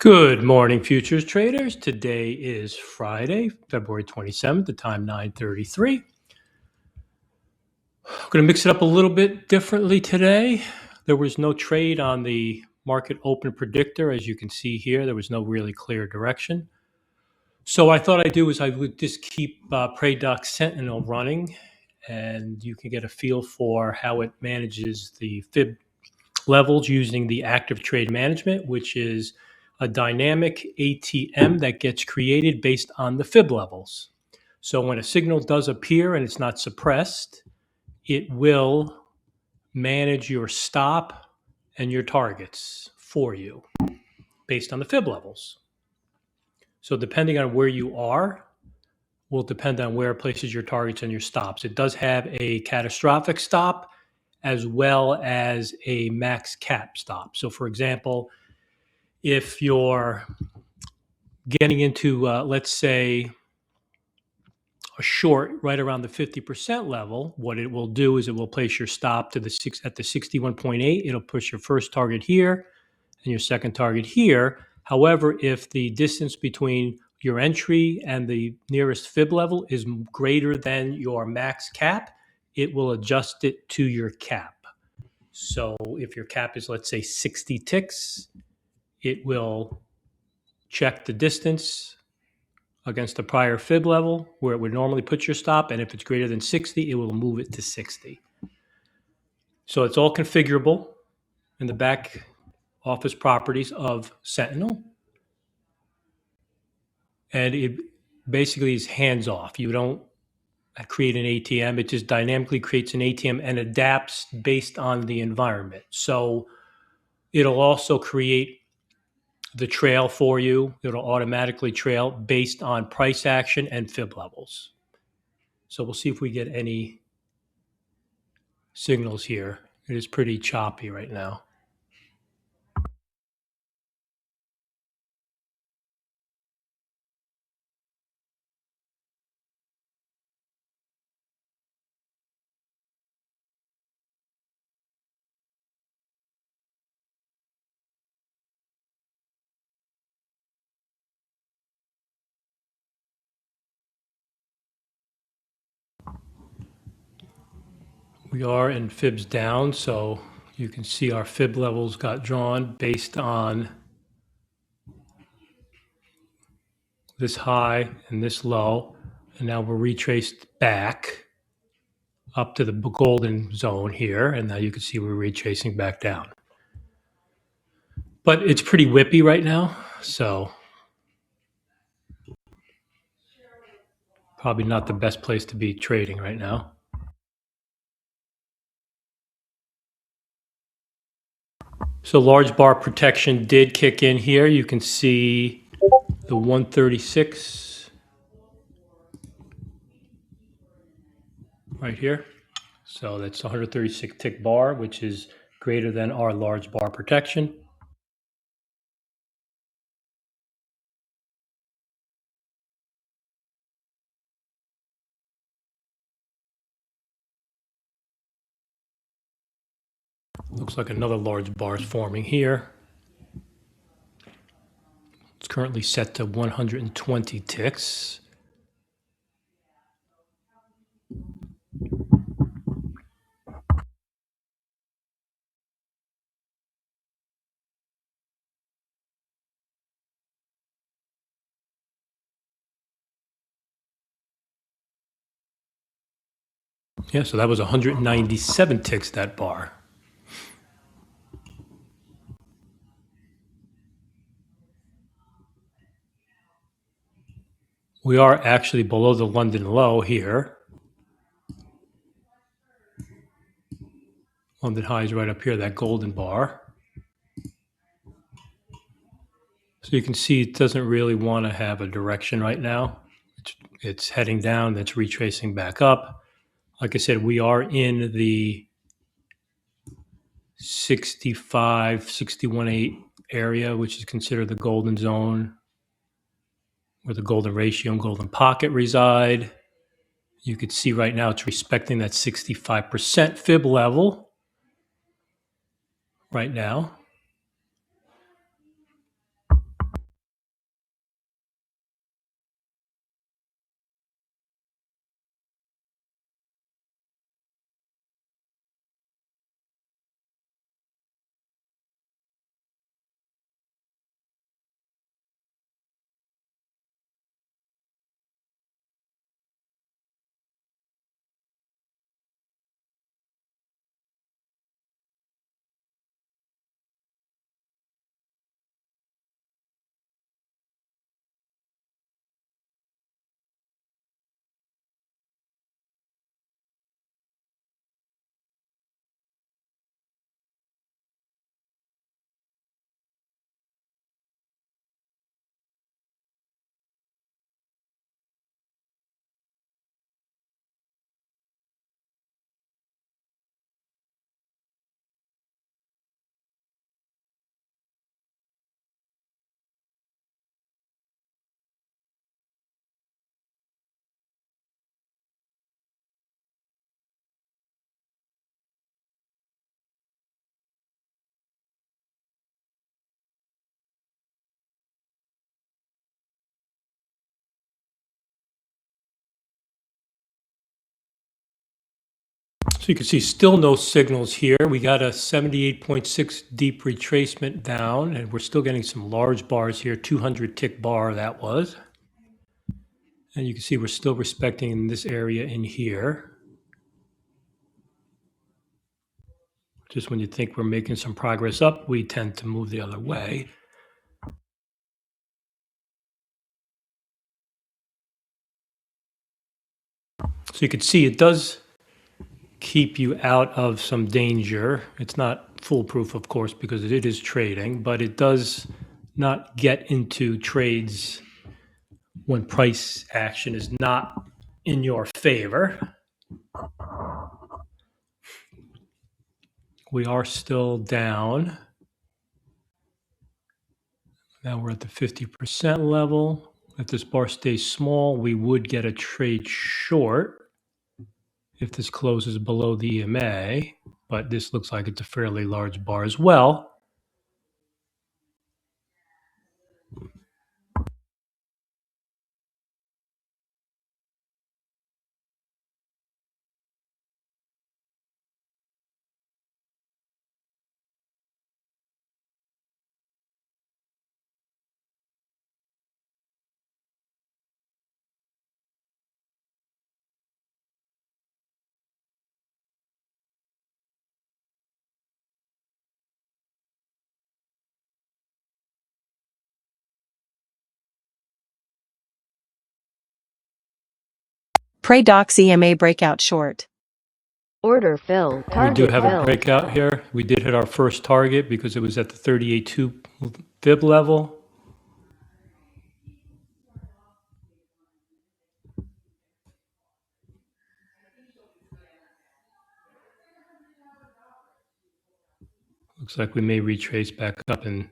Good morning, futures traders. Today is Friday, February 27th, the time 9:33. I'm going to mix it up a little bit differently today. There was no trade on the market open predictor. As you can see here, there was no really clear direction. So I thought I'd do is I would just keep Praedox Sentinel running, and you can get a feel for how it manages the Fib levels using the active trade management, which is a dynamic ATM that gets created based on the Fib levels. So when a signal does appear and it's not suppressed, it will manage your stop and your targets for you based on the Fib levels. So depending on where you are, will depend on where it places your targets and your stops. It does have a catastrophic stop as well as a max cap stop. So for example, if you're getting into, let's say, a short right around the 50% level, what it will do is it will place your stop to at the 61.8. It'll push your first target here and your second target here. However, if the distance between your entry and the nearest Fib level is greater than your max cap, it will adjust it to your cap. So if your cap is, let's say, 60 ticks, it will check the distance against the prior Fib level where it would normally put your stop. And if it's greater than 60, it will move it to 60. So it's all configurable in the back office properties of Sentinel. And it basically is hands off. You don't create an ATM. It just dynamically creates an ATM and adapts based on the environment. So it'll also create the trail for you. It'll automatically trail based on price action and Fib levels. So we'll see if we get any signals here. It is pretty choppy right now. We are in Fibs down, so you can see our Fib levels got drawn based on this high and this low, and now we're retraced back up to the golden zone here, and now you can see we're retracing back down. But it's pretty whippy right now, so probably not the best place to be trading right now. So large bar protection did kick in here. You can see the 136 right here. So that's 136 tick bar, which is greater than our large bar protection. Looks like another large bar is forming here. It's currently set to 120 ticks. Yeah, so that was 197 ticks, that bar. We are actually below the London low here. London high is right up here, that golden bar. So you can see it doesn't really want to have a direction right now. It's heading down, that's retracing back up. Like I said, we are in the 65, 61.8 area, which is considered the golden zone, where the golden ratio and golden pocket reside. You could see right now it's respecting that 65% Fib level right now. So you can see still no signals here. We got a 78.6 deep retracement down, and we're still getting some large bars here, 200 tick bar that was. And you can see we're still respecting in this area in here. Just when you think we're making some progress up, we tend to move the other way. So you can see it does keep you out of some danger. It's not foolproof, of course, because it is trading, but it does not get into trades when price action is not in your favor. We are still down. Now we're at the 50% level. If this bar stays small, we would get a trade short if this closes below the EMA, but this looks like it's a fairly large bar as well. Praedox EMA breakout short. Order fill. We do Target have a filled. breakout here. We did hit our first target because it was at the 38.2 fib level. Looks like we may retrace back up and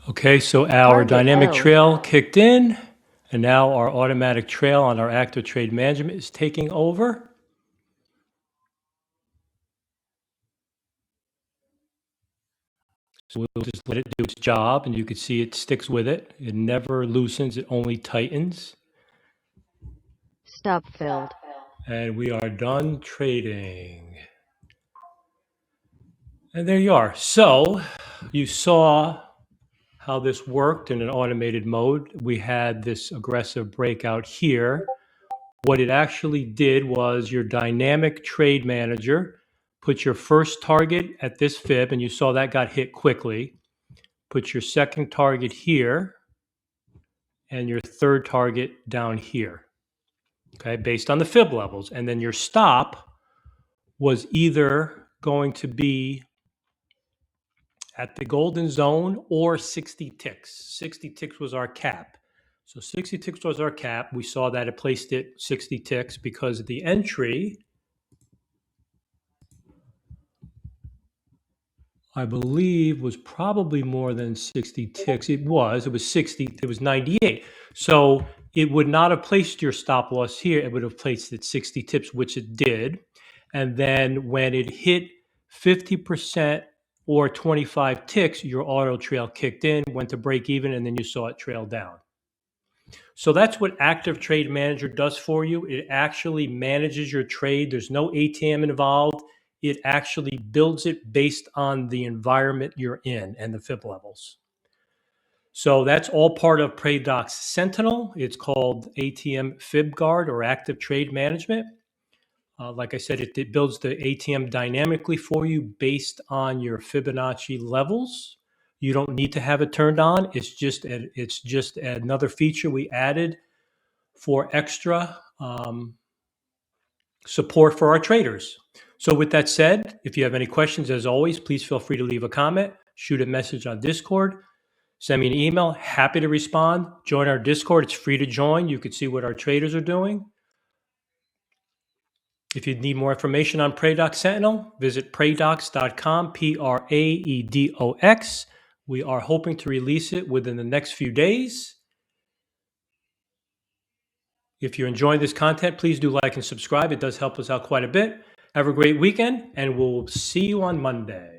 okay, so our Target dynamic held. trail kicked in, and now our automatic trail on our active trade management is taking over. So we'll just let it do its job, and you can see it sticks with it. It never loosens, it only tightens. Stop filled. And we are done trading. And there you are. So you saw how this worked in an automated mode. We had this aggressive breakout here. What it actually did was your dynamic trade manager put your first target at this fib, and you saw that got hit quickly. Put your second target here and your third target down here, okay, based on the fib levels. And then your stop was either going to be at the golden zone or 60 ticks. 60 ticks was our cap. So 60 ticks was our cap. We saw that it placed it 60 ticks because the entry, I believe, was probably more than 60 ticks. It was 60, it was 98. So it would not have placed your stop loss here. It would have placed it 60 tips, which it did. And then when it hit 50% or 25 ticks, your auto trail kicked in, went to break even, and then you saw it trail down. So that's what Active Trade Manager does for you. It actually manages your trade. There's no ATM involved. It actually builds it based on the environment you're in and the fib levels. So that's all part of Praedox Sentinel. It's called ATM Fib Guard or Active Trade Management. Like I said, it builds the ATM dynamically for you based on your Fibonacci levels. You don't need to have it turned on. It's just another feature we added for extra support for our traders. So with that said, if you have any questions, as always, please feel free to leave a comment, shoot a message on Discord, send me an email. Happy to respond. Join our Discord. It's free to join. You can see what our traders are doing. If you need more information on Praedox Sentinel, visit praedox.com, Praedox. We are hoping to release it within the next few days. If you're enjoying this content, please do like and subscribe. It does help us out quite a bit. Have a great weekend, and we'll see you on Monday.